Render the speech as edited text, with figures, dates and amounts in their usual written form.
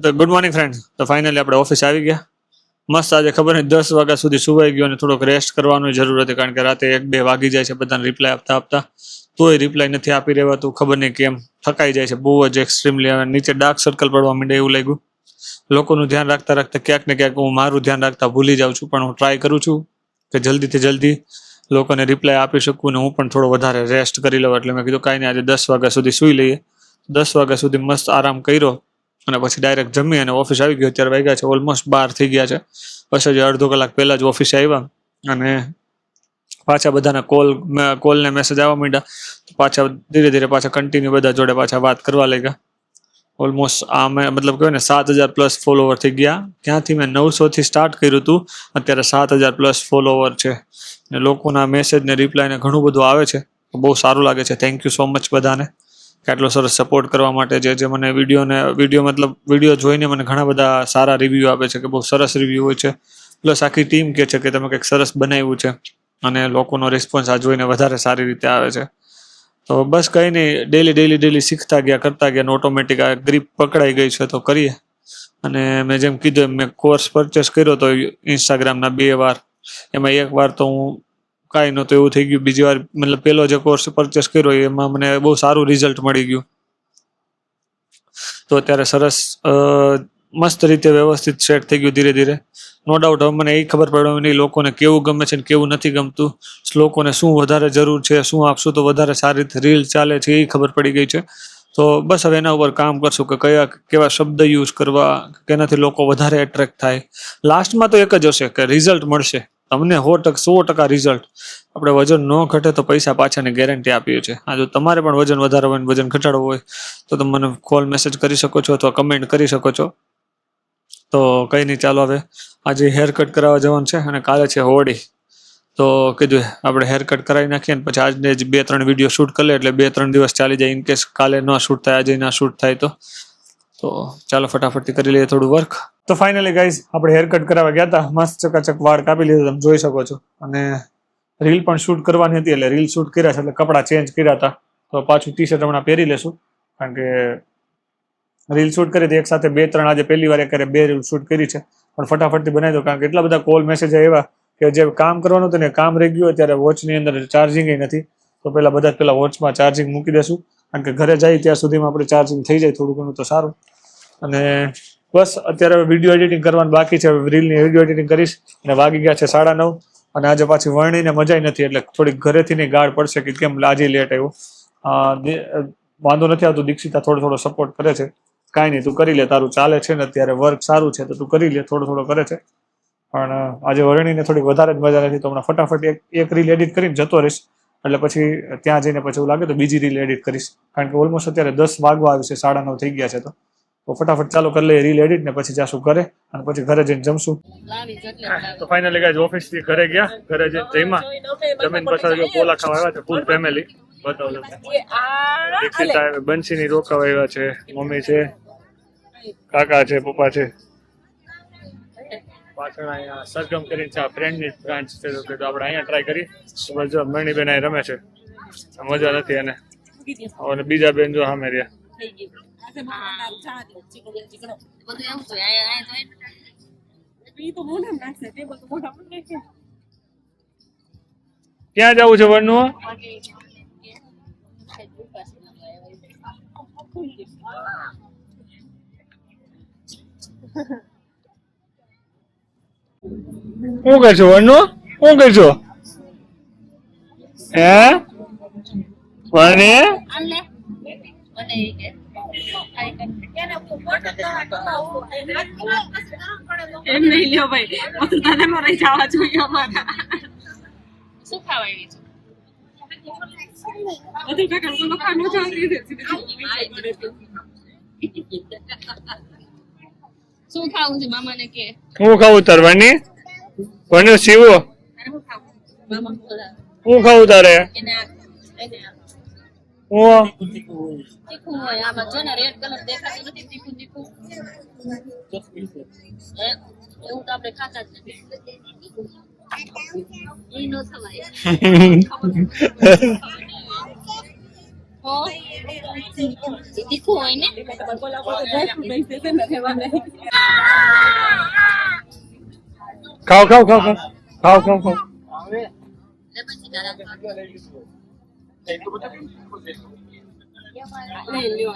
તો good morning friends. તો finally આપણે ઓફિસ આવી ગયા. મસ્ત આજે ખબર નહીં 10 વાગ્યા સુધી સુવાઈ ગયો અને થોડોક રેસ્ટ કરવાની જરૂર હતી, કારણ કે રાતે 1-2 વાગી જાય છે બધાને રિપ્લાય આપતા તોય રિપ્લાય નથી આપી રહેવાતું. ખબર નહીં કેમ થકાઈ જાય છે બહુ જ એક્સ્ટ્રીમલી. નીચે ડાર્ક સર્કલ પડવા માંડે એવું લાગ્યું. લોકોનું ધ્યાન રાખતા રાખતા ક્યાંક ને ક્યાંક હું મારું ધ્યાન રાખતા ભૂલી જાઉં છું, પણ હું ટ્રાય કરું છું કે જલ્દીથી જલ્દી લોકોને રિપ્લાય આપી શકું ને હું પણ થોડો વધારે રેસ્ટ કરી લઉં. એટલે મેં કીધું કાંઈ નહીં, આજે 10 વાગ્યા સુધી સૂઈ લઈએ. 10 વાગ્યા સુધી મસ્ત આરામ કર્યો અને પછી ડાયરેક્ટ જમી અને ઓફિસ આવી ગયો. અત્યારે વાગ્યા છે ઓલમોસ્ટ 12 થઈ ગયા છે. બસ હજી અડધો કલાક પહેલા જ ઓફિસે આવ્યા અને પાછા બધાના કોલ ને મેસેજ આવવા માંડ્યા. પાછા ધીરે ધીરે પાછા કન્ટિન્યુ બધા જોડે પાછા વાત કરવા લાગ્યા. ઓલમોસ્ટ આ મેં મતલબ કહ્યું ને 7000+ ફોલોવર થઈ ગયા. ક્યાંથી મેં 900 થી સ્ટાર્ટ કર્યું હતું, અત્યારે 7000+ ફોલોવર છે ને લોકોના મેસેજ ને રિપ્લાય ને ઘણું બધું આવે છે. બહુ સારું લાગે છે. થેન્ક યુ સો મચ બધાને કે આટલો સરસ સપોર્ટ કરવા માટે. જે મને વિડીયો જોઈને મને ઘણા બધા સારા રિવ્યૂ આપે છે કે બહુ સરસ રિવ્યૂ હોય છે. પ્લસ આખી ટીમ કહે છે કે તમે કંઈક સરસ બનાવ્યું છે અને લોકોનો રિસ્પોન્સ આ જોઈને વધારે સારી રીતે આવે છે. તો બસ કંઈ નહીં, ડેલી શીખતા ગયા કરતા ગયા, ઓટોમેટિક આ ગ્રીપ પકડાઈ ગઈ છે તો કરીએ. અને મેં જેમ કીધું મેં કોર્સ પરચેસ કર્યો તો ઇન્સ્ટાગ્રામના 2 વાર, એમાં 1 વાર તો હું કાંઈ નહોતું એવું થઈ ગયું. બીજી વાર મતલબ પહેલો જે કોર્સ પરચેસ કર્યો એમાં મને બહુ સારું રિઝલ્ટ મળી ગયું. તો અત્યારે સરસ મસ્ત રીતે વ્યવસ્થિત સેટ થઈ ગયું ધીરે ધીરે. નો ડાઉટ હવે મને એ ખબર પડવાની નહીં લોકોને કેવું ગમે છે ને કેવું નથી ગમતું, લોકોને શું વધારે જરૂર છે, શું આપશું તો વધારે સારી રીતે રીલ ચાલે છે એ ખબર પડી ગઈ છે. તો બસ હવે એના ઉપર કામ કરશું કે કેવા શબ્દ યુઝ કરવા કે એનાથી લોકો વધારે એટ્રેક્ટ થાય. લાસ્ટમાં તો એક જ હશે કે રિઝલ્ટ મળશે તમને 100% રિઝલ્ટ. આપણે વજન ન ઘટે તો પૈસા પાછાની ગેરંટી આપીએ છીએ. જો તમારે પણ વજન વધારવું હોય વજન ઘટાડવું હોય તો તમે મને કોલ મેસેજ કરી શકો છો અથવા કમેન્ટ કરી શકો છો. તો કંઈ નહીં, ચાલો હવે આજે હેર કટ કરાવવા જવાનું છે અને કાલે છે હોળી. તો કીધું આપણે હેર કટ કરાવી નાખીએ ને પછી આજને જ 2-3 વિડીયો શૂટ કરી લે એટલે 2-3 દિવસ ચાલી જાય. ઇન કેસ કાલે ન શૂટ થાય, આજે ના શૂટ થાય તો ચાલો ફટાફટથી કરી લઈએ થોડું વર્ક. તો ફાઇનલી ગાઈઝ આપણે હેર કટ કરાવવા ગયા હતા. મસ્ત ચકાચક વાળ કાપી લીધા તમે જોઈ શકો છો. અને રીલ પણ શૂટ કરવાની હતી એટલે રીલ શૂટ કર્યા છે એટલે કપડાં ચેન્જ કર્યા હતા. તો પાછું ટી-શર્ટ હમણાં પહેરી લેશું, કારણ કે રીલ શૂટ કરી હતી એક સાથે 2-3. આજે પહેલી વાર એક 2 રીલ શૂટ કરી છે પણ ફટાફટથી બનાવી દો, કારણ કે એટલા બધા કોલ મેસેજ આવ્યા કે જે કામ કરવાનું હતું ને કામ રહી ગયું. અત્યારે વોચની અંદર ચાર્જિંગ નથી તો પહેલા વોચમાં ચાર્જિંગ મૂકી દેશું, કારણ કે ઘરે જાય ત્યાં સુધીમાં આપણે ચાર્જિંગ થઈ જાય થોડું ઘણું તો સારું. અને બસ અત્યારે વિડીયો એડિટિંગ કરવાનું બાકી છે. રીલની વિડીયો એડિટિંગ કરીશ અને વાગી ગયા છે 9:30. અને આજે પાછી વર્ણીને મજા નથી એટલે થોડીક ઘરેથી ની ગાળ પડશે કે કેમ આજે લેટ આવ્યો. વાંધો નથી આવતો, દીક્ષિતા થોડો સપોર્ટ કરે છે. કાંઈ નહીં, તું કરી લે, તારું ચાલે છે ને અત્યારે વર્ક સારું છે તો તું કરી લે, થોડો કરે છે. પણ આજે વર્ણીને થોડીક વધારે જ મજા નથી તો હમણાં ફટાફટ એક રીલ એડિટ કરીને જતો રહીશ. એટલે પછી ત્યાં જઈને પછી એવું લાગે તો બીજી રીલ એડિટ કરીશ, કારણ કે ઓલમોસ્ટ અત્યારે 10 વાગવા આવ્યું છે, 9:30 થઈ ગયા છે. તો ફટાફટ ચાલુ કરી લઈએ રીલ એડિટ ને પછી જાશું ઘરે અને પછી ઘરે જઈને જમશું. તો ફાઇનલી ગાઈઝ ઓફિસ થી ઘરે ગયા, ઘરે જઈને જમીન પછી પોલા ખાવા આવ્યા છે ફૂલ ફેમિલી. બતાવો દીક્ષિતા બંસીની રોકાવા આવ્યા છે, મમ્મી છે, કાકા છે, પપ્પા છે. પાછળ અહીંયા સરગમ કરીને છે, ફ્રેન્ડની બ્રાન્ચ છે તો આપણે અહીંયા ટ્રાય કરી. જો મણીબેન અહીં રમે છે, મજા નથી એને. અને બીજા બેન જો સામે રહ્યા. ક્યાં જવું છે વનનું? શું કરશો વનનું? શું કરશો હે વને? એમ નહીં લ્યો ભાઈ, તને મારે જવા જોઈએ અમારા. શું ખાવાય છે? બધું કાકા લોકો ખાવાનું ચાલી દે છે. શું ખાવું છે મામાને કે? હું ખાવું તાર વની? વની સીવો હું ખાવું તારે? તીખું હોય આમાં જો ને રેડ કલર દેખાતો નથી, તીખું એવું તો આપણે ખાતા જ નથી. એ નો થવાય. તીખું હોય ને ખાઓ ખાઓ ખાઓ ખાઓ ખાઓ ખાઓ ખાઓ લઈ લ્યો